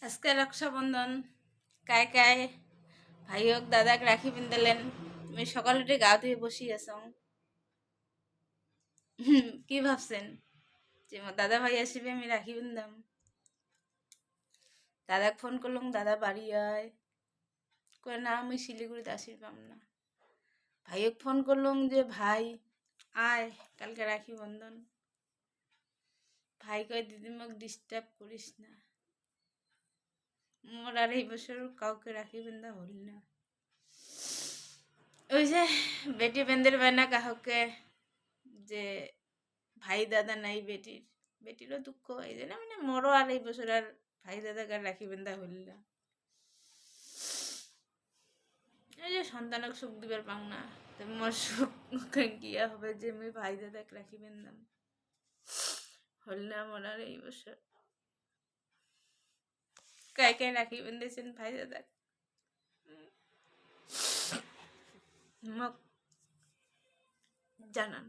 আজকে রক্ষাবন্ধন কায় কায় ভাই হোক দাদাক রাখি পিন্দালেন। তুমি সকালে উঠে গা ধুয়ে বসি আছো। কি ভাবছেন যে মোর দাদা ভাই আসবে আমি রাখি পিন্দাম? দাদাক ফোন করলাম, দাদা বাড়ি আয়, কয়ে না আমি শিলিগুড়িতে আসির পাম না। ভাইক ফোন করলাম যে ভাই আয় কালকে রাখি বন্ধন। ভাই কয় দিদি মোক ডিস্টার্ব করিস না, মোর আর এই বছর কাউকে রাখি বান্ধা হল না। ওই যে বেটি বেঁধের বায়না কাহকে, যে ভাই দাদা নাই বেটির, বেটিরও দুঃখ হয় যে না, মানে মোরও আর এই বছর আর ভাই দাদাকে আর রাখি বান্ধা হল না। এই যে সন্তানক সুখ দিবার পাং না, তো মোর সুখ গিয়া হবে যে আমি ভাই দাদাকে রাখি বান্ধাম, হল না মোর আর এই বছর। কায় কায় রাখি বেঁধেছেন ভাই দাদা মোক জানান।